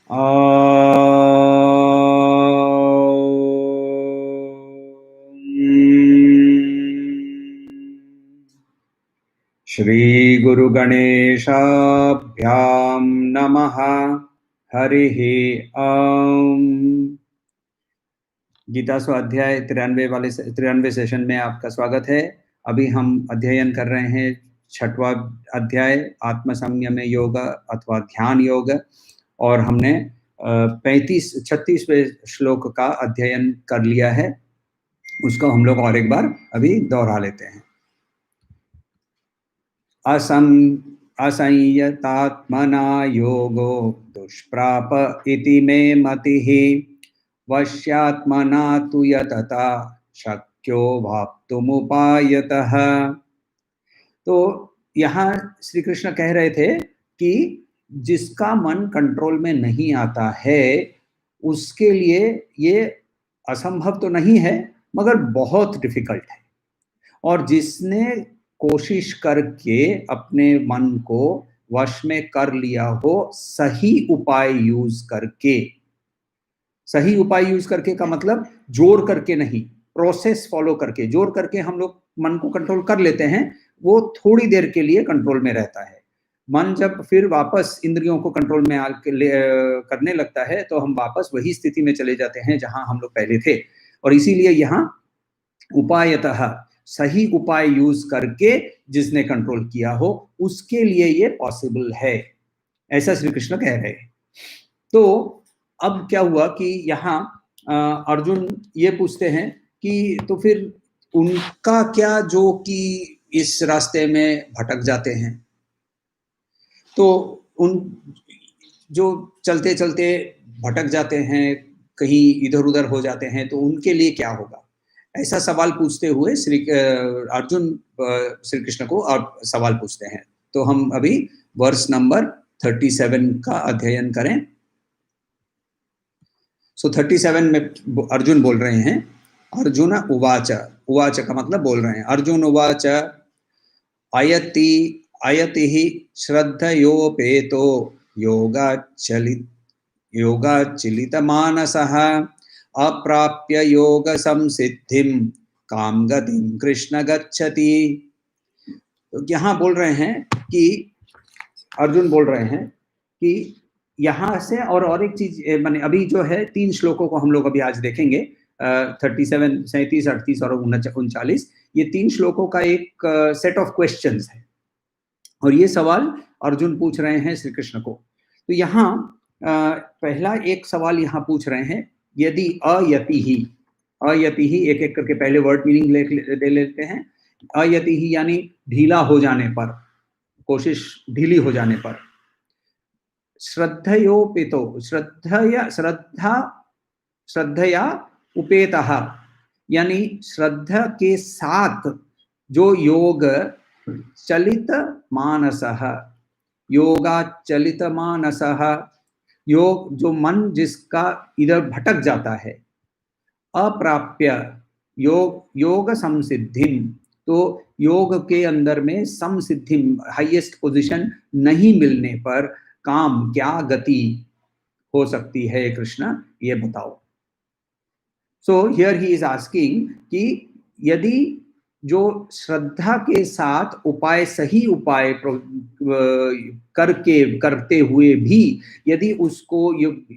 श्री गुरु गणेशाभ्यां नमः। हरिः ओम। गीता स्वाध्याय 93 सेशन में आपका स्वागत है। अभी हम अध्ययन कर रहे हैं 6वां अध्याय आत्म संयम योग अथवा ध्यान योग, और हमने 36वें श्लोक का अध्ययन कर लिया है। उसको हम लोग और एक बार अभी दोहरा लेते हैं। असंयतात्मना योगो दुष्प्राप इति मे मतिः, वश्यात्मना तु यतता शक्यो वाप्तुमुपायतः। तो यहाँ श्री कृष्ण कह रहे थे कि जिसका मन कंट्रोल में नहीं आता है उसके लिए ये असंभव तो नहीं है, मगर बहुत डिफिकल्ट है। और जिसने कोशिश करके अपने मन को वश में कर लिया हो सही उपाय यूज करके, सही उपाय यूज करके का मतलब जोर करके नहीं, प्रोसेस फॉलो करके। जोर करके हम लोग मन को कंट्रोल कर लेते हैं, वो थोड़ी देर के लिए कंट्रोल में रहता है। मन जब फिर वापस इंद्रियों को कंट्रोल में करने लगता है तो हम वापस वही स्थिति में चले जाते हैं जहां हम लोग पहले थे। और इसीलिए यहाँ उपायतः, सही उपाय यूज करके जिसने कंट्रोल किया हो उसके लिए ये पॉसिबल है, ऐसा श्री कृष्ण कह रहे हैं। तो अब क्या हुआ कि यहाँ अर्जुन ये पूछते हैं कि तो फिर उनका क्या जो कि इस रास्ते में भटक जाते हैं, तो उन जो चलते चलते भटक जाते हैं, कहीं इधर उधर हो जाते हैं, तो उनके लिए क्या होगा, ऐसा सवाल पूछते हुए अर्जुन श्री कृष्ण को सवाल पूछते हैं। तो हम अभी वर्स नंबर 37 का अध्ययन करें। सो 37 में अर्जुन बोल रहे हैं, अर्जुन उवाच, उवाच का मतलब बोल रहे हैं। अर्जुन उवाच अयति अयतिः श्रद्धयोपेतो योगाचलितमानसः अप्राप्य योग संसिद्धिं काम गतिं कृष्ण गच्छति। तो यहाँ बोल रहे हैं कि अर्जुन बोल रहे हैं कि यहाँ से और एक चीज माने अभी जो है 3 श्लोकों को हम लोग अभी आज देखेंगे, 37, 37, 38 और 39। ये 3 श्लोकों का एक सेट ऑफ क्वेश्चंस है, और ये सवाल अर्जुन पूछ रहे हैं श्री कृष्ण को। तो यहाँ पहला एक सवाल यहाँ पूछ रहे हैं, यदि अयति ही एक एक करके पहले वर्ड मीनिंग ले लेते हैं। अयति ही यानी ढीला हो जाने पर, कोशिश ढीली हो जाने पर। श्रद्धयोपेतो, श्रद्धया उपेतः यानी श्रद्धा के साथ जो योग चलित मानसः, योगाचलित मानसः, योग जो मन जिसका इधर भटक जाता है। अप्राप्य योग संसिद्धि, तो योग के अंदर में समसिद्धि, हाईएस्ट पोजीशन नहीं मिलने पर काम क्या गति हो सकती है कृष्ण, ये बताओ। So here he is asking कि यदि जो श्रद्धा के साथ उपाय, सही उपाय करते हुए भी यदि उसको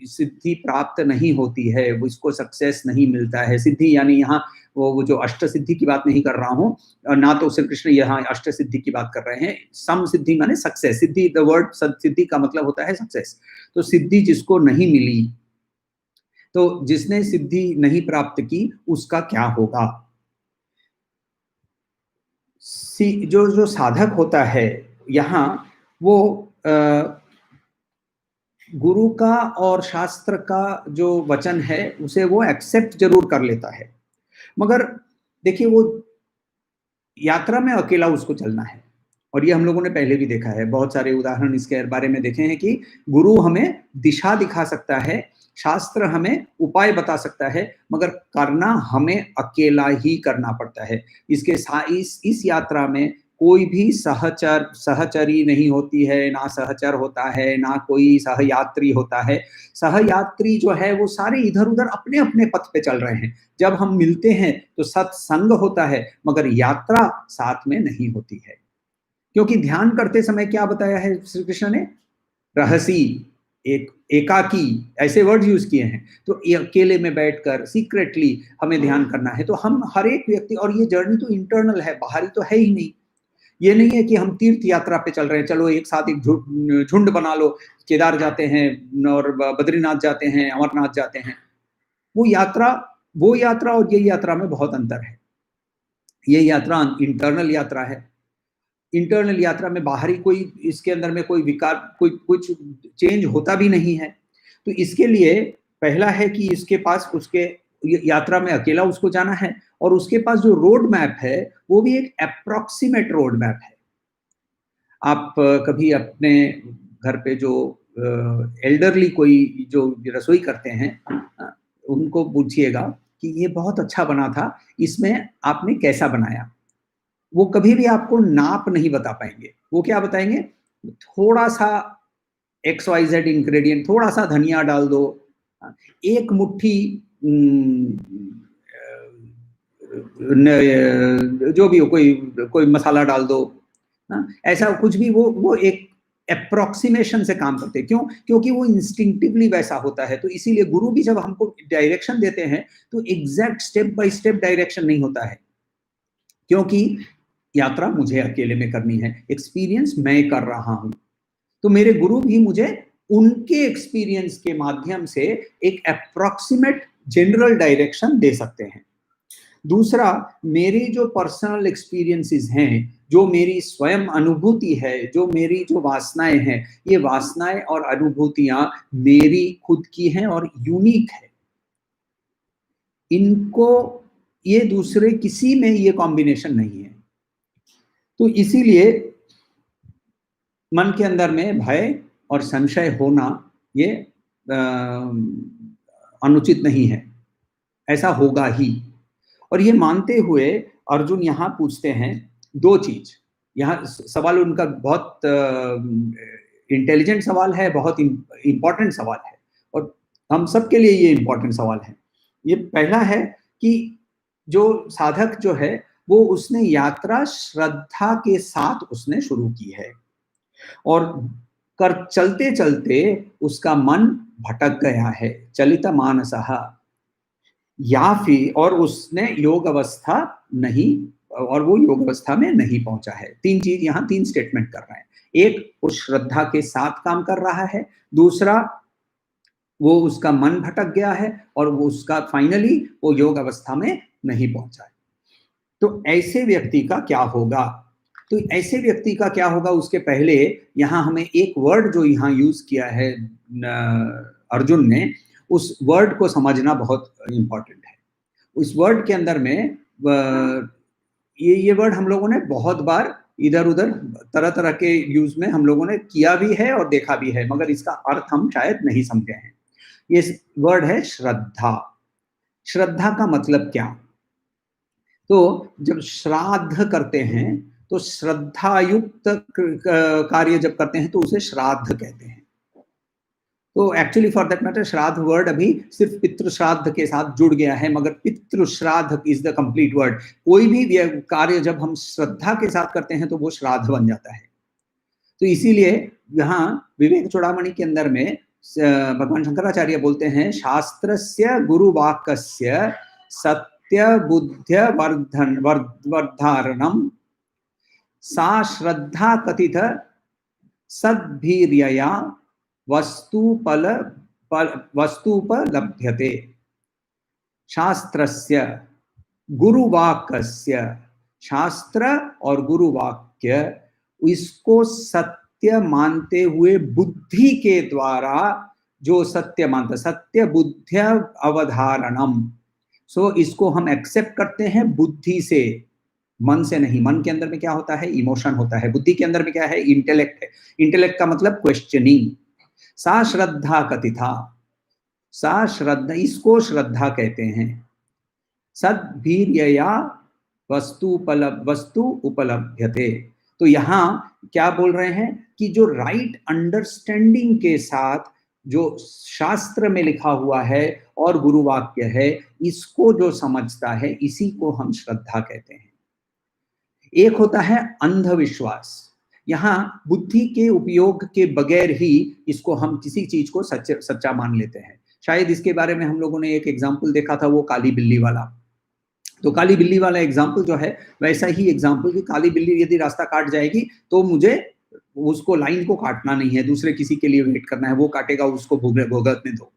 सिद्धि प्राप्त नहीं होती है, उसको सक्सेस नहीं मिलता है। सिद्धि यानी यहाँ वो जो अष्ट सिद्धि की बात नहीं कर रहा हूँ, ना तो श्री कृष्ण यहाँ अष्ट सिद्धि की बात कर रहे हैं। सम सिद्धि माने सक्सेस, सिद्धि द वर्ड सिद्धि का मतलब होता है सक्सेस। तो सिद्धि जिसको नहीं मिली, तो जिसने सिद्धि नहीं प्राप्त की उसका क्या होगा। जो साधक होता है यहाँ, वो गुरु का और शास्त्र का जो वचन है उसे वो एक्सेप्ट जरूर कर लेता है, मगर देखिए वो यात्रा में अकेला उसको चलना है। और ये हम लोगों ने पहले भी देखा है, बहुत सारे उदाहरण इसके बारे में देखे हैं कि गुरु हमें दिशा दिखा सकता है, शास्त्र हमें उपाय बता सकता है, मगर करना हमें अकेला ही करना पड़ता है। इस यात्रा में कोई भी सहचरी नहीं होती है, ना सहचर होता है, ना कोई सहयात्री होता है। सहयात्री जो है वो सारे इधर-उधर अपने-अपने पथ पे चल रहे हैं। जब हम मिलते हैं तो सत्संग होता है, मगर यात्रा साथ में नहीं होती है। क्योंकि ध्यान करते समय क्या बताया है श्री कृष्ण ने? रहसी, एक एकाकी, ऐसे वर्ड यूज किए हैं। तो ये अकेले में बैठकर सीक्रेटली हमें ध्यान करना है। तो हम हर एक व्यक्ति, और ये जर्नी तो इंटरनल है, बाहरी तो है ही नहीं। ये नहीं है कि हम तीर्थ यात्रा पे चल रहे हैं, चलो एक साथ एक झुंड बना लो, केदार जाते हैं और बद्रीनाथ जाते हैं, अमरनाथ जाते हैं। वो यात्रा और ये यात्रा में बहुत अंतर है। ये यात्रा इंटरनल यात्रा है। इंटरनल यात्रा में बाहरी कोई, इसके अंदर में कोई विकार, कोई कुछ चेंज होता भी नहीं है। तो इसके लिए पहला है कि इसके पास उसके यात्रा में अकेला उसको जाना है, और उसके पास जो रोड मैप है वो भी एक अप्रोक्सीमेट रोड मैप है। आप कभी अपने घर पे जो एल्डरली कोई जो रसोई करते हैं, उनको पूछिएगा कि ये बहुत अच्छा बना था, इसमें आपने कैसा बनाया? वो कभी भी आपको नाप नहीं बता पाएंगे। वो क्या बताएंगे? थोड़ा सा XYZ इंग्रेडिएंट, थोड़ा सा धनिया डाल दो, एक मुट्ठी जो भी हो, कोई कोई मसाला डाल दो, ऐसा कुछ भी। वो एक अप्रोक्सीमेशन से काम करते हैं। क्यों? क्योंकि वो इंस्टिंक्टिवली वैसा होता है। तो इसीलिए गुरु भी जब हमको डायरेक्शन देते हैं तो exact step by step direction नहीं होता है, क्योंकि यात्रा मुझे अकेले में करनी है, एक्सपीरियंस मैं कर रहा हूं। तो मेरे गुरु भी मुझे उनके एक्सपीरियंस के माध्यम से एक अप्रोक्सीमेट जनरल डायरेक्शन दे सकते हैं। दूसरा, मेरी जो पर्सनल एक्सपीरियंसेस हैं, जो मेरी स्वयं अनुभूति है, जो मेरी जो वासनाएं हैं, ये वासनाएं और अनुभूतियां मेरी खुद की हैं और यूनिक है। इनको, ये दूसरे किसी में ये कॉम्बिनेशन नहीं है। तो इसीलिए मन के अंदर में भय और संशय होना ये अनुचित नहीं है, ऐसा होगा ही। और ये मानते हुए अर्जुन यहाँ पूछते हैं दो चीज। यहाँ सवाल उनका बहुत इंटेलिजेंट सवाल है, बहुत इंपॉर्टेंट सवाल है, और हम सबके लिए ये इंपॉर्टेंट सवाल है। ये पहला है कि जो साधक जो है वो उसने यात्रा श्रद्धा के साथ उसने शुरू की है, और कर चलते चलते उसका मन भटक गया है, चलित मानसः, या फिर और उसने योग अवस्था नहीं, और वो योग अवस्था में नहीं पहुंचा है। तीन चीज यहाँ, तीन स्टेटमेंट कर रहे हैं। एक, वो श्रद्धा के साथ काम कर रहा है। दूसरा, वो उसका मन भटक गया है, और वो उसका फाइनली वो योग अवस्था में नहीं पहुंचा है। तो ऐसे व्यक्ति का क्या होगा? तो ऐसे व्यक्ति का क्या होगा उसके पहले यहाँ हमें एक वर्ड जो यहाँ यूज किया है अर्जुन ने, उस वर्ड को समझना बहुत इंपॉर्टेंट है। उस वर्ड के अंदर में ये वर्ड हम लोगों ने बहुत बार इधर उधर तरह तरह के यूज में हम लोगों ने किया भी है और देखा भी है, मगर इसका अर्थ हम शायद नहीं समझे हैं। ये वर्ड है श्रद्धा। श्रद्धा का मतलब क्या? तो जब श्राद्ध करते हैं तो श्रद्धायुक्त कार्य जब करते हैं तो उसे श्राद्ध कहते हैं। तो एक्चुअली फॉर दैट मैटर श्राद्ध वर्ड अभी सिर्फ पितृ श्राद्ध के साथ जुड़ गया है, मगर पितृ श्राद्ध इज द कंप्लीट वर्ड। कोई भी कार्य जब हम श्रद्धा के साथ करते हैं तो वो श्राद्ध बन जाता है। तो इसीलिए यहाँ विवेक चूड़ामणि के अंदर में भगवान शंकराचार्य बोलते हैं, शास्त्रस्य गुरुवाक्यस्य सत्य बुद्ध्य वर्धारणम सा श्रद्धा कथित सद्भीर्यया वस्तुपलभ्यते। शास्त्रस्य गुरुवाक्यस्य, शास्त्र और गुरुवाक्य, इसको सत्य मानते हुए बुद्धि के द्वारा जो सत्य मानता, सत्य बुद्ध्य अवधारणम। सो इसको हम एक्सेप्ट करते हैं बुद्धि से, मन से नहीं। मन के अंदर में क्या होता है? इमोशन होता है। बुद्धि के अंदर में क्या है? इंटेलेक्ट है। इंटेलेक्ट का मतलब क्वेश्चनिंग। सा श्रद्धा कथिता, सा श्रद्धा, इसको श्रद्धा कहते हैं। सद्भीर्यया वस्तु उपलभ्यते। तो यहाँ क्या बोल रहे हैं कि जो राइट अंडरस्टैंडिंग के साथ जो शास्त्र में लिखा हुआ है और गुरु वाक्य है, इसको जो समझता है, इसी को हम श्रद्धा कहते हैं। एक होता है अंधविश्वास। यहाँ बुद्धि के उपयोग के बगैर ही इसको हम किसी चीज को सच्चा मान लेते हैं। शायद इसके बारे में हम लोगों ने एक एग्जाम्पल देखा था, वो काली बिल्ली वाला। तो काली बिल्ली वाला एग्जाम्पल जो है, वैसा ही एग्जाम्पल कि काली बिल्ली यदि रास्ता काट जाएगी तो मुझे उसको लाइन को काटना नहीं है, दूसरे किसी के लिए वेट करना है, वो काटेगा, उसको भुगतने दो।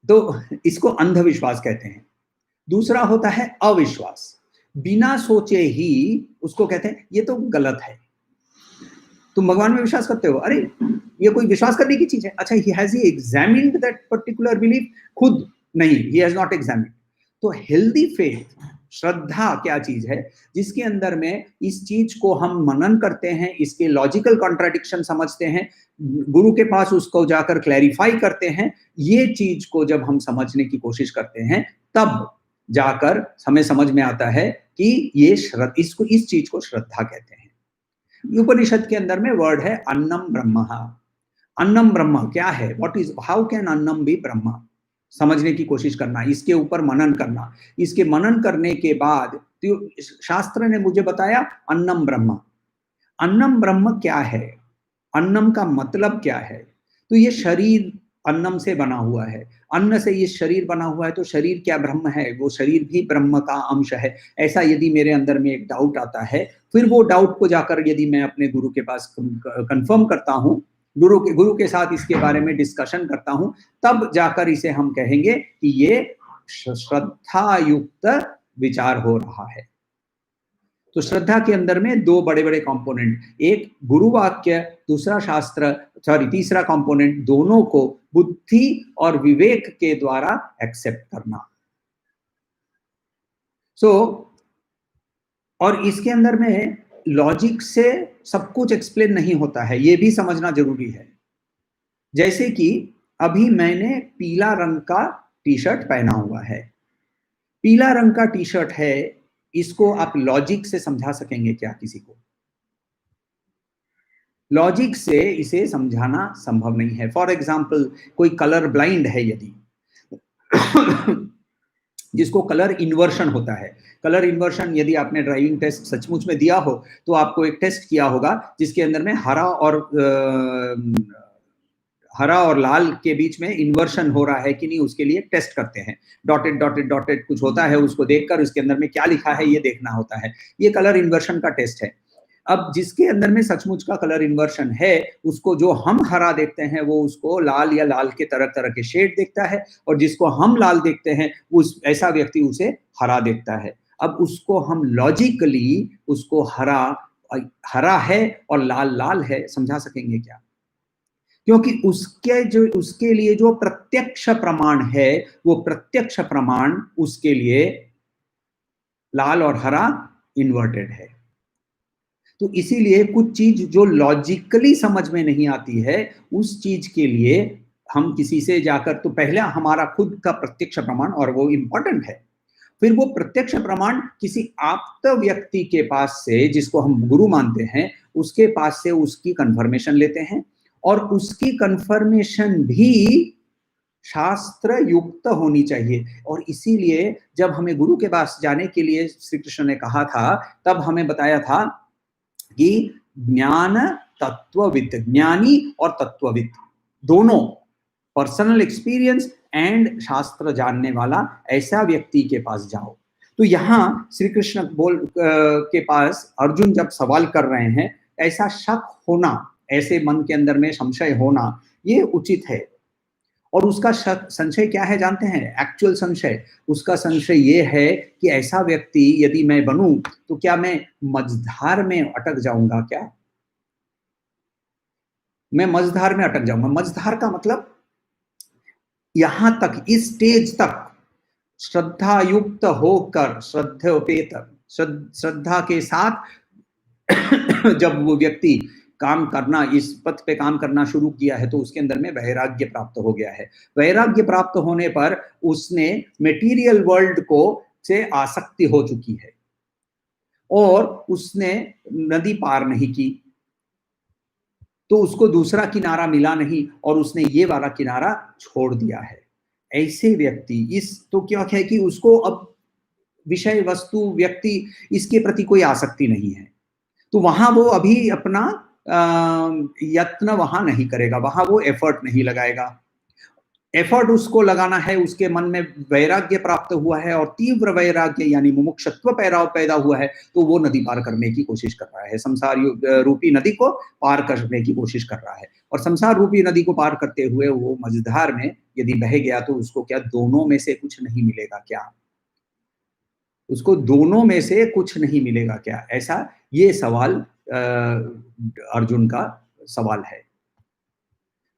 तो इसको अंधविश्वास कहते हैं। दूसरा होता है अविश्वास। बिना सोचे ही उसको कहते हैं ये तो गलत है। तुम भगवान में विश्वास करते हो, अरे ये कोई विश्वास करने की चीज है? अच्छा, he has he examined that particular belief? खुद नहीं, ही हैज नॉट एग्जामिन्ड। तो हेल्दी फेथ, श्रद्धा क्या चीज है? जिसके अंदर में इस चीज को हम मनन करते हैं, इसके लॉजिकल कॉन्ट्राडिक्शन समझते हैं, गुरु के पास उसको जाकर क्लैरिफाई करते हैं। ये चीज को जब हम समझने की कोशिश करते हैं, तब जाकर हमें समझ में आता है कि ये इसको इस चीज को श्रद्धा कहते हैं। उपनिषद के अंदर में वर्ड है अन्नम ब्रह्म। अन्नम ब्रह्म क्या है? व्हाट इज, हाउ कैन अन्नम बी ब्रह्म? समझने की कोशिश करना, इसके ऊपर मनन करना। इसके मनन करने के बाद तो शास्त्र ने मुझे बताया अन्नम ब्रह्म। अन्नम ब्रह्म क्या है? अन्नम का मतलब क्या है? तो ये शरीर अन्नम से बना हुआ है, अन्न से ये शरीर बना हुआ है, तो शरीर क्या ब्रह्म है? वो शरीर भी ब्रह्म का अंश है। ऐसा यदि मेरे अंदर में एक डाउट आता है, फिर वो डाउट को जाकर यदि मैं अपने गुरु के पास कंफर्म करता हूँ, गुरु के साथ इसके बारे में डिस्कशन करता हूँ, तब जाकर इसे हम कहेंगे कि ये श्रद्धा युक्त विचार हो रहा है। तो श्रद्धा के अंदर में दो बड़े बड़े कंपोनेंट, एक गुरु वाक्य, दूसरा शास्त्र, तीसरा कंपोनेंट, दोनों को बुद्धि और विवेक के द्वारा एक्सेप्ट करना। और इसके अंदर में लॉजिक से सब कुछ एक्सप्लेन नहीं होता है, ये भी समझना जरूरी है। जैसे कि अभी मैंने पीला रंग का टी शर्ट पहना हुआ है। पीला रंग का टी शर्ट है, इसको आप लॉजिक से समझा सकेंगे क्या किसी को? लॉजिक से इसे समझाना संभव नहीं है। फॉर एग्जाम्पल, कोई कलर ब्लाइंड है यदि जिसको कलर इन्वर्शन होता है। कलर इन्वर्शन यदि आपने ड्राइविंग टेस्ट सचमुच में दिया हो, तो आपको एक टेस्ट किया होगा जिसके अंदर में हरा और लाल के बीच में इन्वर्शन हो रहा है कि नहीं, उसके लिए टेस्ट करते हैं। डॉटेड डॉटेड डॉटेड कुछ होता है, उसको देखकर उसके अंदर में क्या लिखा है ये देखना होता है। ये कलर इन्वर्शन का टेस्ट है। अब जिसके अंदर में सचमुच का कलर इन्वर्शन है, उसको जो हम हरा देखते हैं वो उसको लाल या लाल के तरह तरह के शेड देखता है, और जिसको हम लाल देखते हैं उस ऐसा व्यक्ति उसे हरा देखता है। अब उसको हम लॉजिकली उसको हरा है और लाल लाल है समझा सकेंगे क्या? क्योंकि उसके लिए जो प्रत्यक्ष प्रमाण है, वो प्रत्यक्ष प्रमाण उसके लिए लाल और हरा इन्वर्टेड है। तो इसीलिए कुछ चीज जो लॉजिकली समझ में नहीं आती है, उस चीज के लिए हम किसी से जाकर, तो पहले हमारा खुद का प्रत्यक्ष प्रमाण, और वो इंपॉर्टेंट है। फिर वो प्रत्यक्ष प्रमाण किसी आप्त व्यक्ति के पास से, जिसको हम गुरु मानते हैं, उसके पास से उसकी कंफर्मेशन लेते हैं, और उसकी कंफर्मेशन भी शास्त्र युक्त होनी चाहिए। और इसीलिए जब हमें गुरु के पास जाने के लिए श्री कृष्ण ने कहा था, तब हमें बताया था कि ज्ञान तत्वविद, ज्ञानी और तत्वविद दोनों, पर्सनल एक्सपीरियंस एंड शास्त्र जानने वाला ऐसा व्यक्ति के पास जाओ। तो यहाँ श्री कृष्ण के पास अर्जुन जब सवाल कर रहे हैं, ऐसा शक होना, ऐसे मन के अंदर में संशय होना, ये उचित है। और उसका संशय क्या है जानते हैं? एक्चुअल संशय, उसका संशय ये है कि ऐसा व्यक्ति यदि मैं बनूं, तो क्या मैं मझधार में अटक जाऊंगा क्या? मैं मझधार में अटक जाऊंगा। मझधार का मतलब यहां तक, इस स्टेज तक श्रद्धा युक्त होकर, श्रद्धा के साथ जब वो व्यक्ति काम करना, इस पथ पे काम करना शुरू किया है, तो उसके अंदर में वैराग्य प्राप्त हो गया है। वैराग्य प्राप्त होने पर उसने मटेरियल वर्ल्ड को से आसक्ति हो चुकी है और उसने नदी पार नहीं की, तो उसको दूसरा किनारा मिला नहीं और उसने ये वाला किनारा छोड़ दिया है। ऐसे व्यक्ति इस तो क्या है कि उसको अब विषय, वस्तु, व्यक्ति इसके प्रति कोई आसक्ति नहीं है। तो वहां वो अभी अपना यत्न वहां नहीं करेगा, वहां वो एफर्ट नहीं लगाएगा। एफर्ट उसको लगाना है, उसके मन में वैराग्य प्राप्त हुआ है और तीव्र वैराग्य यानी मुमुक्षुत्व पैदा हुआ है, तो वो नदी पार करने की कोशिश कर रहा है, संसार रूपी नदी को पार करने की कोशिश कर रहा है। और संसार रूपी नदी को पार करते हुए वो मझधार में यदि बह गया तो उसको क्या दोनों में से कुछ नहीं मिलेगा क्या? उसको दोनों में से कुछ नहीं मिलेगा क्या? ऐसा ये सवाल अर्जुन का सवाल है।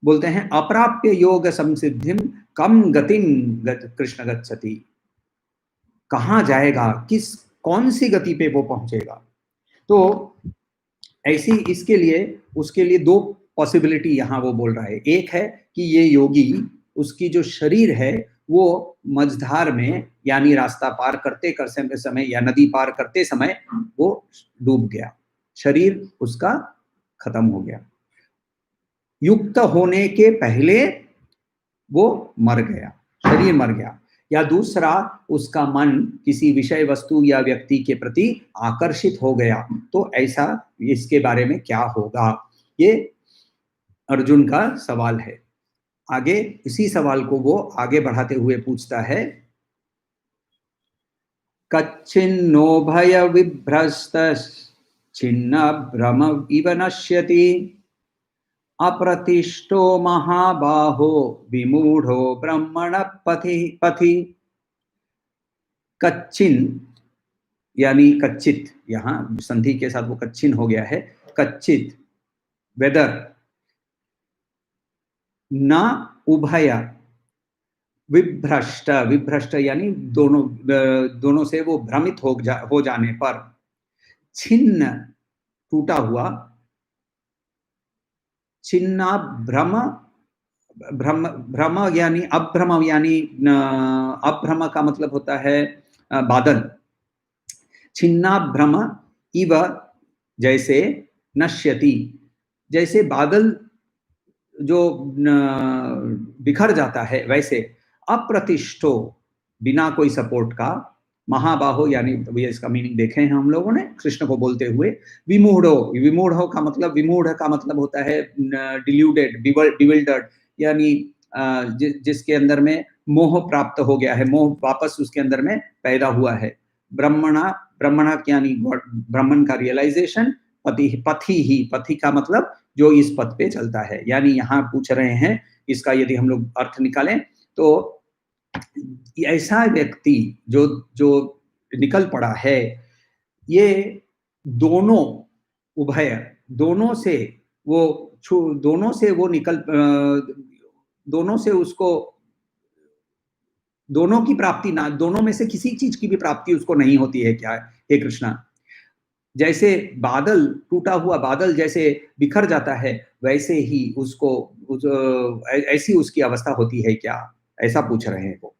बोलते हैं अप्राप्य योग संसिद्धिम कम गतिम कृष्ण गच्छति। कहाँ जाएगा, किस कौन सी गति पे वो पहुंचेगा? तो ऐसी इसके लिए उसके लिए दो पॉसिबिलिटी यहाँ वो बोल रहा है। एक है कि ये योगी, उसकी जो शरीर है वो मझधार में यानी रास्ता पार करते समय या नदी पार करते समय वो डूब गया, शरीर उसका खत्म हो गया, युक्त होने के पहले वो मर गया, शरीर मर गया। या दूसरा, उसका मन किसी विषय, वस्तु या व्यक्ति के प्रति आकर्षित हो गया, तो ऐसा इसके बारे में क्या होगा? ये अर्जुन का सवाल है। आगे इसी सवाल को वो आगे बढ़ाते हुए पूछता है, कच्चिन्नो भय विभ्रस्त छिन्न भ्रम इव नश्यति अप्रतिष्ठो महाबाहो विमूढ़ो ब्रह्मण पथि पथि। कच्चिन यानी कच्चित, यहाँ संधि के साथ वो कच्चिन हो गया है। कच्चित वेदर न उभय विभ्रष्ट, विभ्रष्ट यानी दोनों से वो भ्रमित हो जाने पर, छिन्न टूटा हुआ, छिन्ना भ्रम, भ्रम यानी अभ्रम, यानी अभ्रम का मतलब होता है बादल। छिन्ना भ्रम इव जैसे, नश्यति जैसे बादल जो बिखर जाता है वैसे, अप्रतिष्ठो बिना कोई सपोर्ट का, महाबाहो यानी ये इसका मीनिंग देखे हैं हम लोगों ने कृष्ण को बोलते हुए। विमूढ़ो, विमूढ़ो का मतलब, विमूढ़ का मतलब होता है डिल्यूडेड, बिविल्डर्ड, यानी जिसके अंदर में मोह प्राप्त हो गया है, मोह वापस उसके अंदर में पैदा हुआ है। ब्रह्मणा, ब्रह्मणा यानी ब्रह्मन का रियलाइजेशन, पथि का मतलब जो इस पथ पे चलता है। यानी यहाँ पूछ रहे हैं, इसका यदि हम लोग अर्थ निकालें तो ऐसा व्यक्ति जो जो निकल पड़ा है, ये दोनों उभय, दोनों से वो निकल, दोनों से उसको, दोनों की प्राप्ति ना, दोनों में से किसी चीज की भी प्राप्ति उसको नहीं होती है क्या हे कृष्णा? जैसे बादल, टूटा हुआ बादल जैसे बिखर जाता है, वैसे ही उसको ऐसी उसकी अवस्था होती है क्या? ऐसा पूछ रहे हैं वो।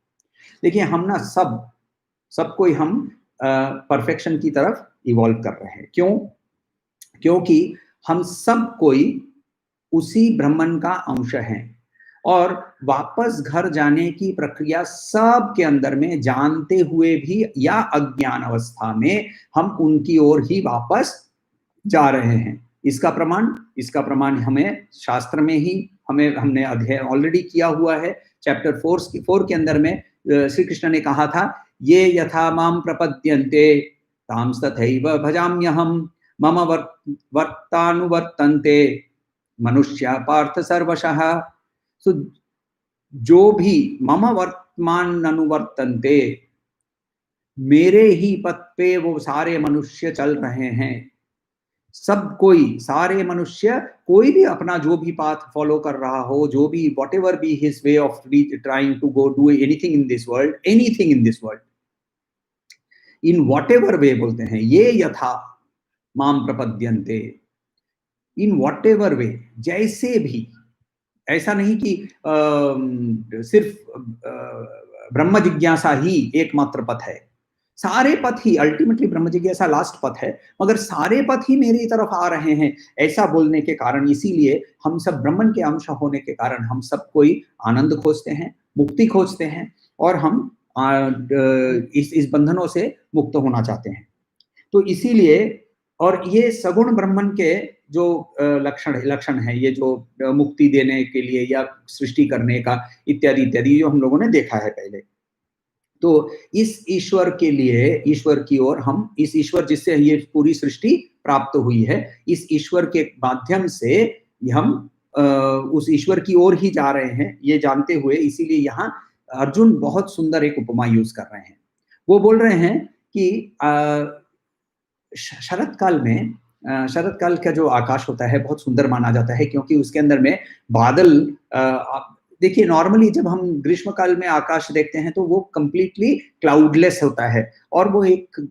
देखिए हम ना सब कोई हम परफेक्शन की तरफ इवॉल्व कर रहे हैं। क्यों? क्योंकि हम सब कोई उसी ब्रह्मन का अंश हैं और वापस घर जाने की प्रक्रिया सब के अंदर में जानते हुए भी या अज्ञान अवस्था में हम उनकी ओर ही वापस जा रहे हैं। इसका प्रमाण हमें शास्त्र में ही हमने अध्ययन ऑलरेडी किया हुआ है। चैप्टर 4 के अंदर में श्री कृष्ण ने कहा था, ये यथा माम प्रपद्यन्ते तां तथैव भजाम्यहम् मम वर्तानुवर्तन्ते मनुष्या पार्थ सर्वशः। सो जो भी मम वर्तमान अनुवर्तन्ते, मेरे ही पथ पे वो सारे मनुष्य चल रहे हैं। सब कोई, सारे मनुष्य, कोई भी अपना जो भी पाथ फॉलो कर रहा हो, जो भी whatever be his way of trying to go do anything in this world, in whatever way बोलते हैं, ये यथा माम प्रपद्यन्ते, इन whatever way, जैसे भी, ऐसा नहीं कि सिर्फ ब्रह्म जिज्ञासा ही एकमात्र पथ है। सारे पथ ही अल्टीमेटली ब्रह्म जिज्ञासा लास्ट पथ है, मगर सारे पथ ही मेरी तरफ आ रहे हैं, ऐसा बोलने के कारण, इसीलिए हम सब ब्रह्मन के अंश होने के कारण हम सब कोई आनंद खोजते हैं, मुक्ति खोजते हैं और हम इस बंधनों से मुक्त होना चाहते हैं। तो इसीलिए और ये सगुण ब्रह्मन के जो लक्षण है, ये जो मुक्ति देने के लिए या सृष्टि करने का इत्यादि इत्यादि जो हम लोगों ने देखा है पहले। तो इस ईश्वर के लिए, ईश्वर की ओर हम, इस ईश्वर जिससे ये पूरी सृष्टि प्राप्त हुई है, इस ईश्वर के माध्यम से हम उस ईश्वर की ओर ही जा रहे हैं, ये जानते हुए, इसीलिए यहाँ अर्जुन बहुत सुंदर एक उपमा यूज कर रहे हैं। वो बोल रहे हैं कि शरत काल में, शरत काल का जो आकाश होता है बहुत सुंदर माना जाता है, क्योंकि उसके अंदर में बादल, देखिए नॉर्मली जब हम ग्रीष्म काल में आकाश देखते हैं तो वो कंप्लीटली क्लाउडलेस होता है और वो एक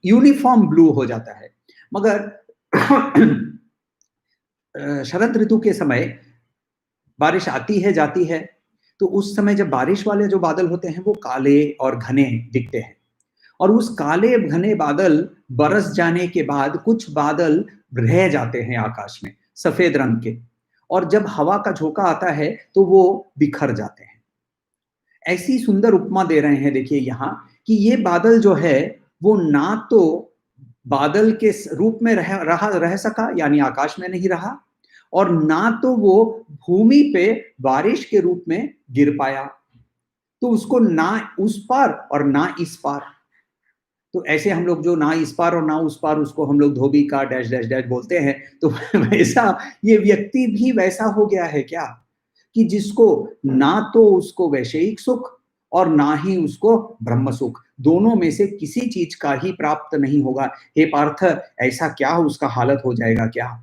यूनिफॉर्म ब्लू हो जाता है, मगर शरद ऋतु के समय बारिश आती है जाती है, तो उस समय जब बारिश वाले जो बादल होते हैं वो काले और घने दिखते हैं, और उस काले घने बादल बरस जाने के बाद कुछ बादल रह जाते हैं आकाश में सफेद रंग के, और जब हवा का झोंका आता है तो वो बिखर जाते हैं। ऐसी सुंदर उपमा दे रहे हैं, देखिए यहाँ, कि ये बादल जो है वो ना तो बादल के रूप में रह सका, यानी आकाश में नहीं रहा, और ना तो वो भूमि पे बारिश के रूप में गिर पाया, तो उसको ना उस पार और ना इस पार। तो ऐसे हम लोग जो ना इस पार और ना उस पार, उसको हम लोग धोबी का डैश डैश डैश बोलते हैं। तो वैसा ये व्यक्ति भी वैसा हो गया है क्या, कि जिसको ना तो उसको वैषयिक सुख और ना ही उसको ब्रह्म सुख, दोनों में से किसी चीज का ही प्राप्त नहीं होगा। हे पार्थ, ऐसा क्या उसका हालत हो जाएगा क्या?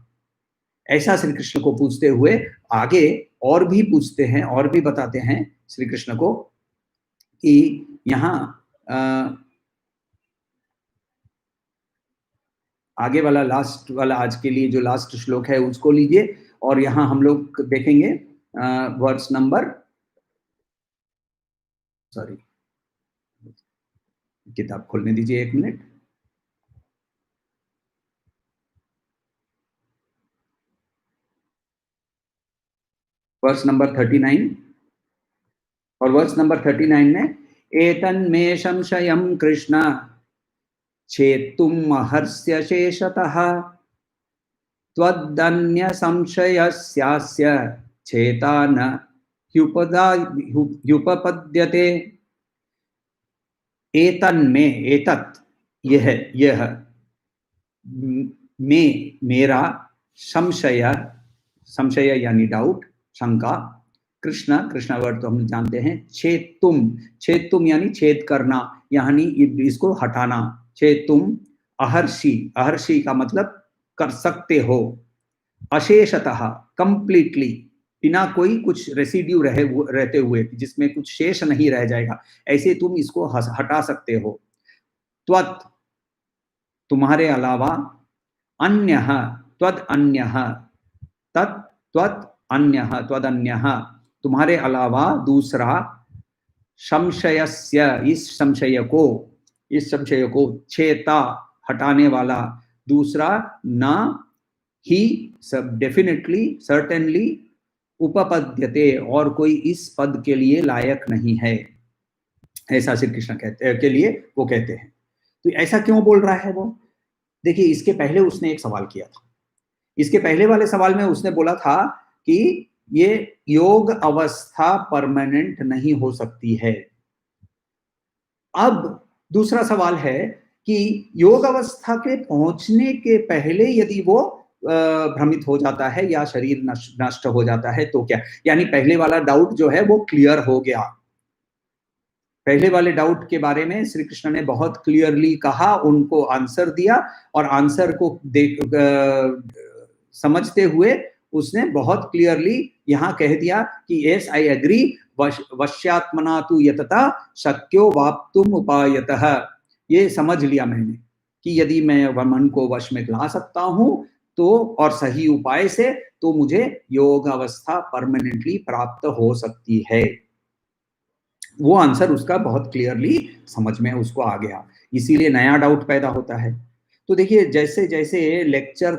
ऐसा श्री कृष्ण को पूछते हुए आगे और भी पूछते हैं और भी बताते हैं श्री कृष्ण को कि यहाँ आगे वाला लास्ट वाला आज के लिए जो लास्ट श्लोक है उसको लीजिए, और यहाँ हम लोग देखेंगे वर्स नंबर, सॉरी किताब खोलने दीजिए एक मिनट। वर्स नंबर 39, और वर्स नंबर 39 में एतन्मे संशयं कृष्ण छेत्तुम् अहर्ष्य शेषतः त्वदन्य संशयस्यास्य छेता न ह्युपपद्यते। एतन्मे, एतत् यह में मेरा, संशय, संशय यानी डाउट, शंका, कृष्ण, कृष्ण वर्ड तो हम जानते हैं, छेत्तुम, छेत्तुम यानी छेद करना, यानी इसको हटाना, छेत्तुम अहर्षि, अहर्षि का मतलब कर सकते हो, अशेषतः कंप्लीटली, बिना कोई कुछ रेसिड्यू रहते हुए, जिसमें कुछ शेष नहीं रह जाएगा, ऐसे तुम इसको हटा सकते हो। त्वत् तुम्हारे अलावा, अन्यः त्वद अन्यः, तत् त्वत् अन्यः त्वद अन्यः तुम्हारे अलावा दूसरा, संशयस्य इस संशय को छेता हटाने वाला दूसरा, ना ही सब डेफिनेटली सर्टेनली, उपपद्यते और कोई इस पद के लिए लायक नहीं है, ऐसा श्री कृष्ण कहते के लिए वो कहते हैं। तो ऐसा क्यों बोल रहा है वो? देखिए इसके पहले उसने एक सवाल किया था, इसके पहले वाले सवाल में उसने बोला था कि ये योग अवस्था परमानेंट नहीं हो सकती है। अब दूसरा सवाल है कि योग अवस्था के पहुंचने के पहले यदि वो भ्रमित हो जाता है या शरीर नष्ट हो जाता है तो क्या? यानी पहले वाला डाउट जो है वो क्लियर हो गया। पहले वाले डाउट के बारे में श्री कृष्ण ने बहुत क्लियरली कहा, उनको आंसर दिया, और आंसर को समझते हुए उसने बहुत क्लियरली यहाँ कह दिया कि यस आई एग्री, वश्यात्मना तु यतता शक्यो वाप्तुम उपायतः। ये समझ लिया मैंने कि यदि मैं मन को वश में ला सकता हूँ तो, और सही उपाय से, तो मुझे योग अवस्था परमानेंटली प्राप्त हो सकती है। वो आंसर उसका बहुत क्लियरली समझ में उसको आ गया। इसीलिए नया डाउट पैदा होता है। तो देखिए जैसे जैसे लेक्चर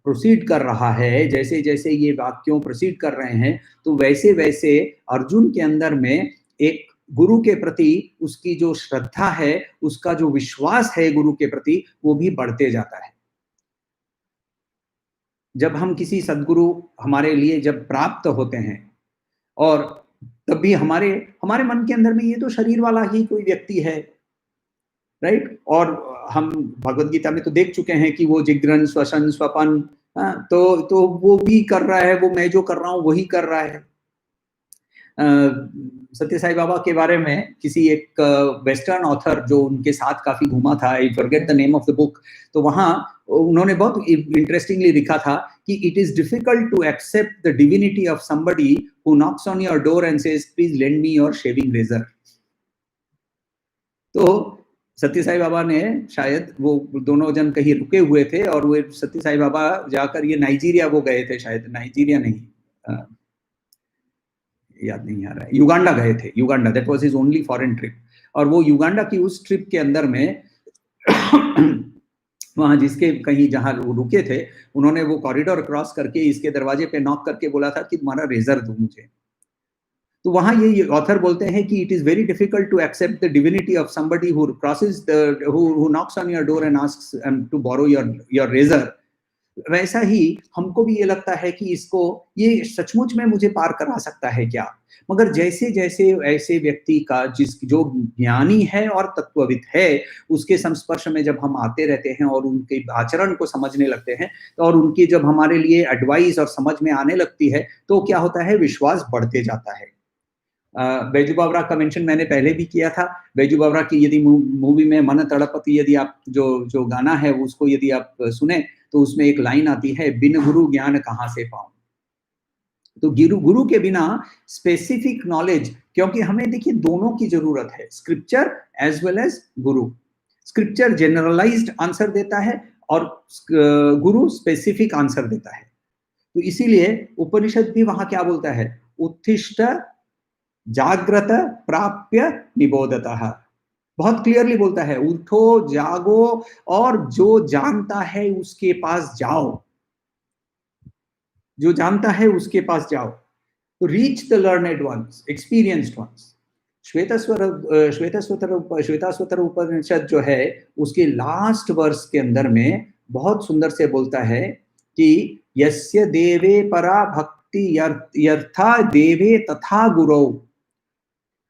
प्रोसीड कर रहा है, जैसे जैसे ये वाक्यों प्रोसीड कर रहे हैं, तो वैसे वैसे अर्जुन के अंदर में एक गुरु के प्रति उसकी जो श्रद्धा है, उसका जो विश्वास है गुरु के प्रति, वो भी बढ़ते जाता है। जब हम किसी सद्गुरु हमारे लिए जब प्राप्त होते हैं और तब भी हमारे हमारे मन के अंदर में ये तो शरीर वाला ही कोई व्यक्ति है, राइट? और हम भगवत गीता में तो देख चुके हैं कि वो जिग्रन श्वसन स्वपन, तो वो भी कर रहा है, वो मैं जो कर रहा हूँ वही कर रहा है। सत्य साई बाबा के बारे में किसी एक वेस्टर्न ऑथर जो उनके साथ काफी घूमा था, I forget the name of the book, तो वहां उन्होंने बहुत इंटरेस्टिंगली लिखा था कि it is difficult to accept the divinity of somebody who knocks on your door and says please lend me your shaving razor. तो सत्य साई बाबा ने शायद वो दोनों जन कहीं रुके हुए थे और वो सत्य साई बाबा जाकर ये नाइजीरिया वो गए थे, शायद नाइजीरिया नहीं, याद नहीं आ रहा है, युगांडा गए थे, Uganda, that was his only foreign trip. और वो युगांडा की उस ट्रिप के अंदर में वहां जिसके कहीं जहां रुके थे, उन्होंने वो कॉरिडोर क्रॉस करके इसके दरवाजे पे नॉक करके बोला था कि तुम्हारा रेजर दो मुझे। तो वहां ये ऑथर बोलते हैं कि it is very difficult to accept the divinity of somebody who crosses the who knocks on your door and asks to borrow your razor. वैसा ही हमको भी ये लगता है कि इसको ये सचमुच में मुझे पार करा सकता है क्या? मगर जैसे जैसे ऐसे व्यक्ति का जो ज्ञानी है और तत्वविद है, उसके संस्पर्श में जब हम आते रहते हैं और उनके आचरण को समझने लगते हैं, और उनकी जब हमारे लिए एडवाइस और समझ में आने लगती है, तो क्या होता है, विश्वास बढ़ते जाता है। बैजू बावरा का मेंशन मैंने पहले भी किया था। बैजू बावरा की यदि मूवी में मन तड़पती, यदि आप जो गाना है उसको यदि आप सुने, तो उसमें एक लाइन आती है, बिन गुरु ज्ञान कहाँ से पाऊं। तो गुरु के बिना स्पेसिफिक नॉलेज, क्योंकि हमें देखिए दोनों की जरूरत है, स्क्रिप्चर एज वेल एज गुरु। स्क्रिप्चर जनरलाइज्ड आंसर देता है और गुरु स्पेसिफिक आंसर देता है। तो इसीलिए उपनिषद भी वहां क्या बोलता है, उत्तिष्ठ जाग्रत प्राप्य निबोधतः, बहुत क्लियरली बोलता है, उठो जागो और जो जानता है उसके पास जाओ, जो जानता है उसके पास जाओ। तो reach the learned ones, experienced ones. Shvetashvatara Upanishad जो है उसके लास्ट वर्स के अंदर में बहुत सुंदर से बोलता है कि यस्य देवे परा भक्ति यर्था देवे तथा गुरौ।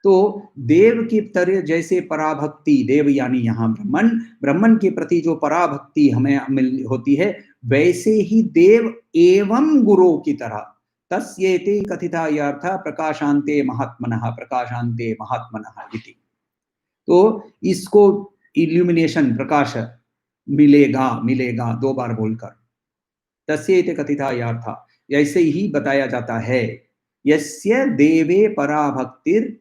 तो देव की तरह जैसे पराभक्ति, देव यानी यहाँ ब्रह्मन, ब्रह्मन के प्रति जो पराभक्ति हमें होती है, वैसे ही देव एवं गुरु की तरह तस्येते कथिता यार्थ प्रकाशांते महात्मनः, प्रकाशांते महात्मनः इति। तो इसको इल्यूमिनेशन, प्रकाश मिलेगा, मिलेगा दो बार बोलकर, तस्येते कथिता यार्थ, ऐसे ही बताया जाता है, यस्य देवे पराभक्तिर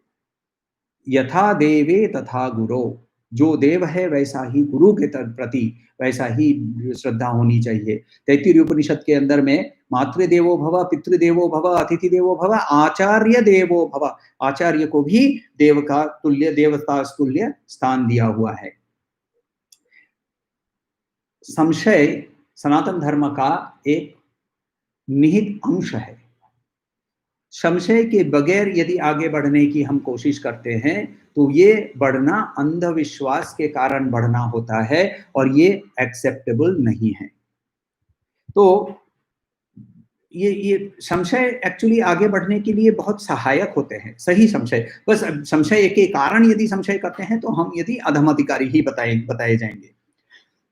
यथा देवे तथा गुरो, जो देव है वैसा ही गुरु के प्रति वैसा ही श्रद्धा होनी चाहिए। तैत्तिरीय उपनिषद के अंदर में मातृदेवो भव, पितृदेवो भव, अतिथि देवो भव, आचार्य देवो भव, आचार्य को भी देव का तुल्य, देवता तुल्य स्थान दिया हुआ है। संशय सनातन धर्म का एक निहित अंश है। संशय के बगैर यदि आगे बढ़ने की हम कोशिश करते हैं, तो ये बढ़ना अंधविश्वास के कारण बढ़ना होता है और ये एक्सेप्टेबल नहीं है। तो ये संशय एक्चुअली आगे बढ़ने के लिए बहुत सहायक होते हैं, सही संशय। बस संशय के कारण यदि संशय करते हैं तो हम यदि अधमाधिकारी ही बताए जाएंगे।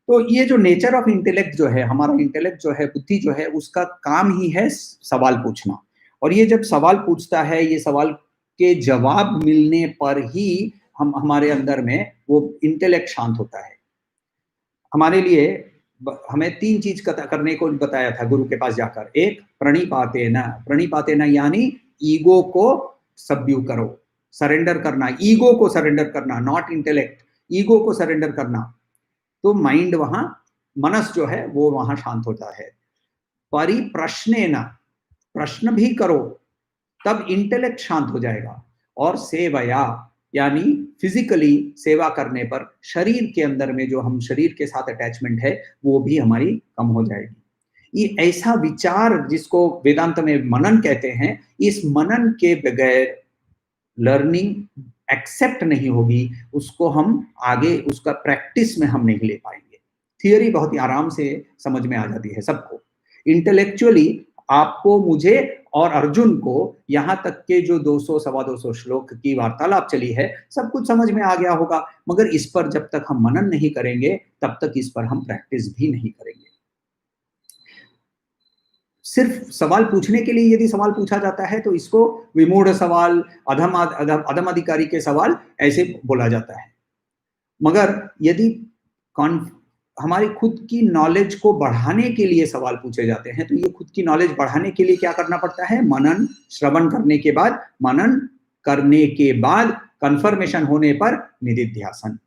तो ये जो नेचर ऑफ इंटेलेक्ट जो है, हमारा इंटेलेक्ट जो है, बुद्धि जो है, उसका काम ही है सवाल पूछना। और ये जब सवाल पूछता है, ये सवाल के जवाब मिलने पर ही हमारे अंदर में वो इंटेलेक्ट शांत होता है। हमारे लिए हमें तीन चीज करने को बताया था गुरु के पास जाकर। एक, प्रणिपातेन, प्रणिपातेन यानी ईगो को सबड्यू करो, सरेंडर करना, ईगो को सरेंडर करना, नॉट इंटेलेक्ट, ईगो को सरेंडर करना। तो माइंड वहां, मनस जो है वो वहां शांत होता है। परिप्रश्नेन, प्रश्न भी करो, तब इंटेलेक्ट शांत हो जाएगा। और सेवया, यानी फिजिकली सेवा करने पर शरीर के अंदर में जो हम शरीर के साथ अटैचमेंट है वो भी हमारी कम हो जाएगी। ये ऐसा विचार जिसको वेदांत में मनन कहते हैं, इस मनन के बगैर लर्निंग एक्सेप्ट नहीं होगी, उसको हम आगे उसका प्रैक्टिस में हम नहीं ले पाएंगे। थियरी बहुत ही आराम से समझ में आ जाती है सबको, इंटेलेक्चुअली आपको, मुझे और अर्जुन को यहाँ तक के जो 200 सवा 200 श्लोक की वार्तालाप चली है सब कुछ समझ में आ गया होगा, मगर इस पर जब तक हम मनन नहीं करेंगे तब तक इस पर हम प्रैक्टिस भी नहीं करेंगे। सिर्फ सवाल पूछने के लिए यदि सवाल पूछा जाता है तो इसको विमूढ़ सवाल, अधम अधिकारी के सवाल ऐसे बोला जाता है। मगर यदि हमारी खुद की नॉलेज को बढ़ाने के लिए सवाल पूछे जाते हैं तो ये खुद की नॉलेज बढ़ाने के लिए क्या करना पड़ता है? मनन, श्रवण करने के बाद, मनन करने के बाद कंफर्मेशन होने पर निदिध्यासन।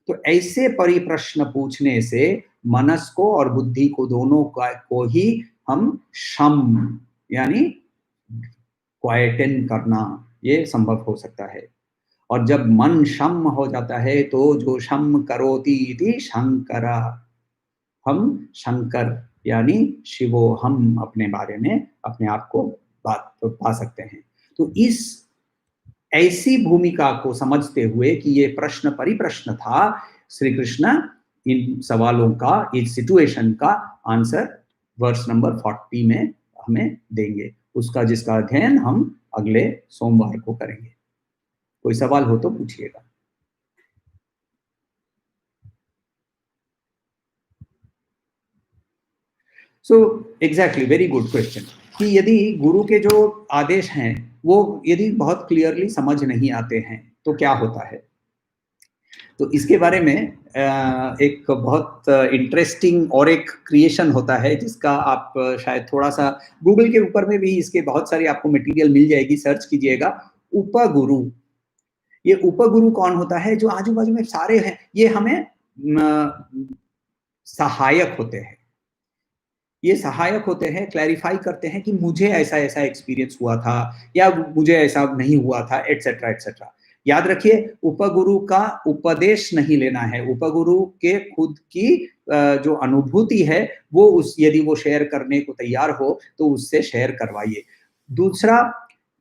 तो ऐसे परिप्रश्न पूछने से मनस को और बुद्धि को दोनों को ही हम शम यानी क्वाइटन करना ये संभव हो सकता है। और जब मन शम हो जाता है तो जो शम करोति इति शंकरा, हम शंकर यानी शिवो हम अपने बारे में अपने आप को बात पा सकते हैं। तो इस ऐसी भूमिका को समझते हुए कि ये प्रश्न परिप्रश्न था, श्री कृष्ण इन सवालों का, इस सिचुएशन का आंसर वर्स नंबर 40 में हमें देंगे, उसका जिसका अध्ययन हम अगले सोमवार को करेंगे। कोई सवाल हो तो पूछिएगा। So exactly, very good question कि यदि गुरु के जो आदेश हैं वो यदि बहुत क्लियरली समझ नहीं आते हैं तो क्या होता है? तो इसके बारे में एक बहुत इंटरेस्टिंग और एक क्रिएशन होता है जिसका आप शायद थोड़ा सा गूगल के ऊपर में भी इसके बहुत सारी आपको मटेरियल मिल जाएगी, सर्च कीजिएगा। उपगुरु, ये उपगुरु कौन होता है? जो आजू बाजू में सारे हैं ये हमें सहायक होते हैं, ये सहायक होते हैं, क्लैरिफाई करते हैं कि मुझे ऐसा ऐसा एक्सपीरियंस हुआ था या मुझे ऐसा नहीं हुआ था, एटसेट्रा एटसेट्रा। याद रखिए, उपगुरु का उपदेश नहीं लेना है, उपगुरु के खुद की जो अनुभूति है वो यदि वो शेयर करने को तैयार हो तो उससे शेयर करवाइए। दूसरा,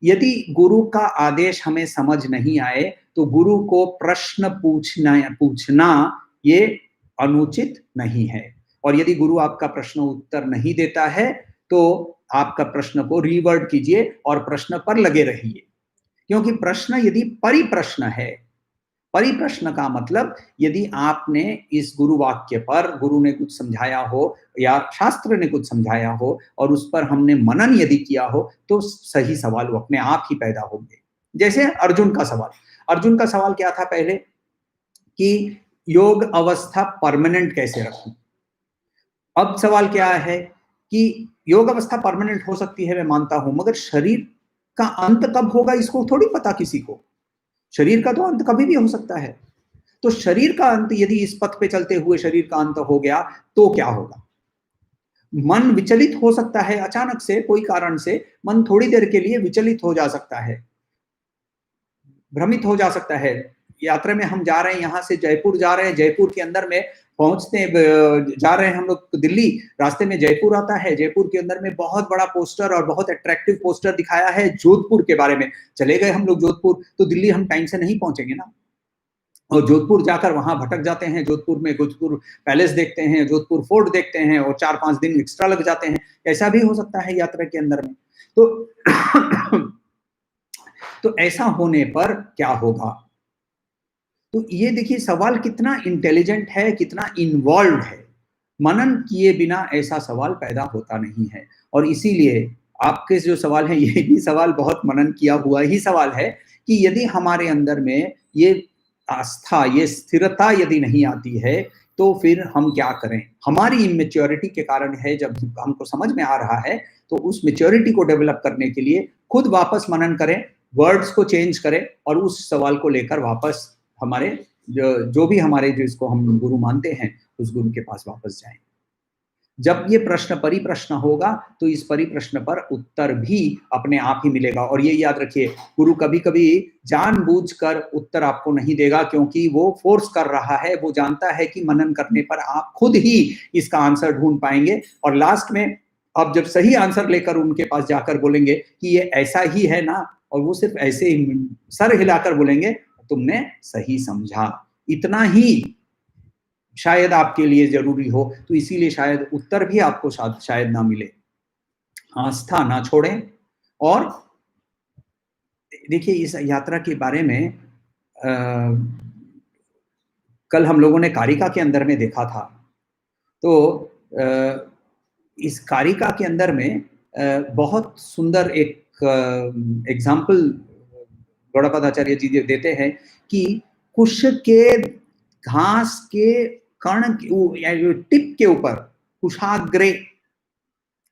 यदि गुरु का आदेश हमें समझ नहीं आए तो गुरु को प्रश्न पूछना ये अनुचित नहीं है, और यदि गुरु आपका प्रश्न उत्तर नहीं देता है तो आपका प्रश्न को रिवर्ट कीजिए और प्रश्न पर लगे रहिए, क्योंकि प्रश्न यदि परिप्रश्न है, परिप्रश्न का मतलब यदि आपने इस गुरु वाक्य पर, गुरु ने कुछ समझाया हो या शास्त्र ने कुछ समझाया हो और उस पर हमने मनन यदि किया हो तो सही सवाल वो अपने आप ही पैदा होंगे। जैसे अर्जुन का सवाल, अर्जुन का सवाल क्या था पहले कि योग अवस्था परमानेंट कैसे रखूं? अब सवाल क्या है कि योग अवस्था परमानेंट हो सकती है, मैं मानता हूं, मगर शरीर का अंत कब होगा इसको थोड़ी पता किसी को। शरीर का तो अंत कभी भी हो सकता है, तो शरीर का अंत यदि इस पथ पे चलते हुए शरीर का अंत हो गया तो क्या होगा? मन विचलित हो सकता है, अचानक से कोई कारण से मन थोड़ी देर के लिए विचलित हो जा सकता है, भ्रमित हो जा सकता है। यात्रा में हम जा रहे हैं, यहाँ से जयपुर जा रहे हैं, जयपुर के अंदर में पहुंचते जा रहे हैं हम लोग दिल्ली, रास्ते में जयपुर आता है, जयपुर के अंदर में बहुत बड़ा पोस्टर और बहुत अट्रैक्टिव पोस्टर दिखाया है जोधपुर के बारे में। चले गए हम लोग जोधपुर, तो दिल्ली हम टाइम से नहीं पहुंचेंगे ना, और जोधपुर जाकर वहां भटक जाते हैं, जोधपुर में जोधपुर पैलेस देखते हैं, जोधपुर फोर्ट देखते हैं और 4-5 दिन एक्स्ट्रा लग जाते हैं। ऐसा भी हो सकता है यात्रा के अंदर में। तो ऐसा होने पर क्या होगा? तो ये देखिए सवाल कितना इंटेलिजेंट है, कितना इन्वॉल्व है। मनन किए बिना ऐसा सवाल पैदा होता नहीं है, और इसीलिए आपके जो सवाल है ये भी सवाल बहुत मनन किया हुआ ही सवाल है कि यदि हमारे अंदर में ये आस्था, ये स्थिरता यदि नहीं आती है तो फिर हम क्या करें? हमारी इमेच्योरिटी के कारण है। जब हमको समझ में आ रहा है तो उस मेच्योरिटी को डेवलप करने के लिए खुद वापस मनन करें, वर्ड्स को चेंज करें और उस सवाल को लेकर वापस हमारे जो भी हमारे जिसको हम गुरु मानते हैं उस गुरु के पास वापस जाएं। जब ये प्रश्न परिप्रश्न होगा तो इस परिप्रश्न पर उत्तर भी अपने आप ही मिलेगा। और ये याद रखिए, गुरु कभी-कभी जानबूझकर उत्तर आपको नहीं देगा क्योंकि वो फ़ोर्स कर रहा है, वो जानता है कि मनन करने पर आप खुद ही इसका आंसर ढूँढ पाएँगे और लास्ट में आप जब सही आंसर लेकर उनके पास जाकर बोलेंगे कि ये ऐसा ही है ना, और वो सिर्फ़ ऐसे ही सर हिलाकर बोलेंगे, तुमने सही समझा। इतना ही शायद आपके लिए ज़रूरी हो, तो इसीलिए शायद उत्तर भी आपको शायद ना मिले। आस्था ना छोड़ें और देखिए इस यात्रा के बारे में कल हम लोगों ने कारिका के अंदर में देखा था। तो इस कारिका के अंदर में बहुत सुंदर एक एग्ज़ाम्पल गौड़पादाचार्य जी देते हैं कि कुश के घास के कर्ण या टिप के ऊपर कुशाग्रे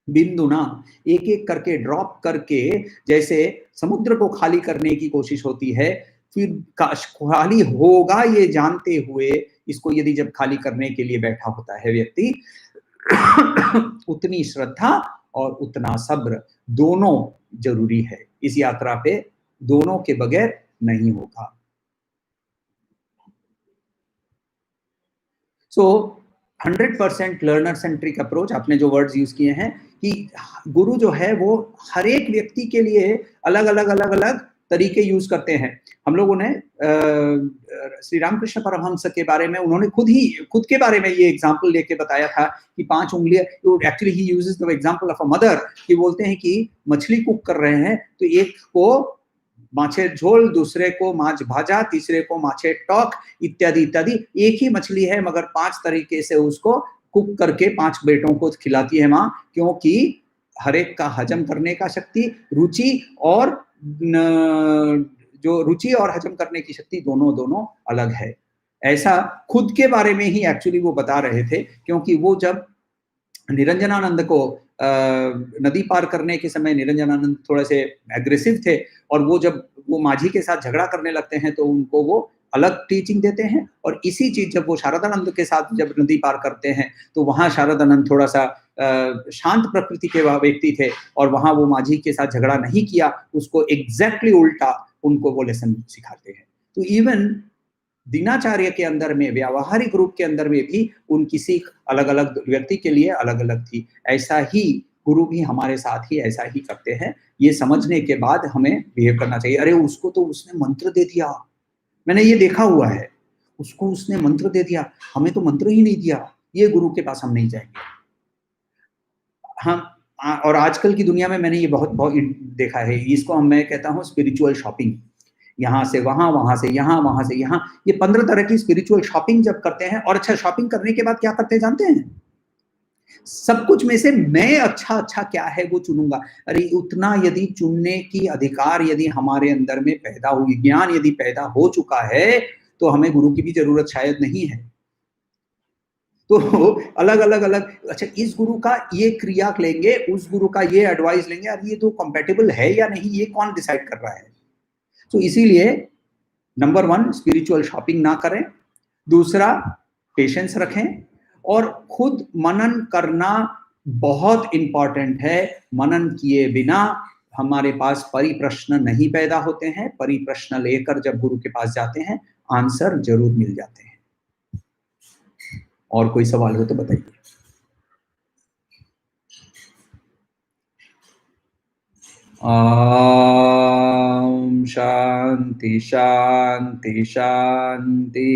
बिंदु ना एक-एक करके ड्रॉप करके जैसे समुद्र को खाली करने की कोशिश होती है, फिर काश खाली होगा ये जानते हुए इसको यदि जब खाली करने के लिए बैठा होता है व्यक्ति, उतनी श्रद्धा और उतना सब्र दोनों ज़रूरी है। इस यात्रा पे दोनों के बगैर नहीं होगा। सो 100% लर्नर सेंट्रिक अप्रोच आपने जो वर्ड्स यूज़ किए हैं कि गुरु जो है वो हर एक व्यक्ति के लिए अलग-अलग तरीके यूज़ करते हैं। हम लोगों ने श्री रामकृष्ण परमहंस के बारे में उन्होंने खुद के बारे में ये एग्ज़ाम्पल लेके बताया था कि 5 उँगलियाँ actually he uses the example of a mother कि बोलते हैं कि मछली कुक कर रहे हैं, तो एक को माछे झोल, दूसरे को माछ भाजा, तीसरे को माछे टॉक इत्यादि इत्यादि। एक ही मछली है मगर 5 तरीके से उसको कुक करके 5 बेटों को खिलाती है माँ, क्योंकि हर एक का हजम करने का शक्ति, रुचि और जो रुचि और हजम करने की शक्ति दोनों अलग है। ऐसा खुद के बारे में ही एक्चुअली वो बता रहे थे, क्योंकि वो जब निरंजनानंद को नदी पार करने के समय निरंजनानंद थोड़े से एग्रेसिव थे और वो जब वो माझी के साथ झगड़ा करने लगते हैं तो उनको वो अलग टीचिंग देते हैं और इसी चीज जब वो शारदानंद के साथ जब नदी पार करते हैं तो वहाँ शारदानंद थोड़ा सा शांत प्रकृति के व्यक्ति थे और वहाँ वो माझी के साथ झगड़ा नहीं किया, उसको एग्जैक्टली उल्टा उनको वो लेसन सिखाते हैं। तो इवन दिनाचार्य के अंदर में व्यावहारिक रूप के अंदर में भी उनकी सीख अलग-अलग व्यक्ति के लिए अलग-अलग थी। ऐसा ही गुरु भी हमारे साथ ही ऐसा ही करते हैं। ये समझने के बाद हमें बिहेव करना चाहिए। अरे उसको तो उसने मंत्र दे दिया, मैंने ये देखा हुआ है। उसको उसने मंत्र दे दिया, हमें तो मंत्र ही नहीं दिया। ये गुरु के पास हम नहीं जाएँगे। हम और आजकल की दुनिया में मैंने ये बहुत बहुत देखा है। इसको मैं कहता हूँ स्पिरिचुअल शॉपिंग। यहाँ से वहाँ से यहाँ, वहाँ से यहाँ, ये 15 तरह की स्पिरिचुअल शॉपिंग जब करते हैं और अच्छा शॉपिंग करने के बाद क्या करते हैं जानते हैं? सब कुछ में से मैं अच्छा क्या है वो चुनूँगा। अरे उतना यदि चुनने की अधिकार यदि हमारे अंदर में पैदा हुई, ज्ञान यदि पैदा हो चुका है, तो हमें गुरु की भी ज़रूरत शायद नहीं है। तो अलग-अलग अच्छा इस गुरु का ये क्रिया लेंगे, उस गुरु का ये एडवाइस लेंगे, अब ये तो कंपैटिबल है या नहीं, ये कौन डिसाइड कर रहा है? तो इसीलिए नंबर 1 स्पिरिचुअल शॉपिंग ना करें, दूसरा पेशेंस रखें और खुद मनन करना बहुत इम्पोर्टेंट है। मनन किए बिना हमारे पास परिप्रश्न नहीं पैदा होते हैं, परिप्रश्न लेकर जब गुरु के पास जाते हैं, आंसर ज़रूर मिल जाते हैं। और कोई सवाल हो तो बताइए। शांति शांति शांति।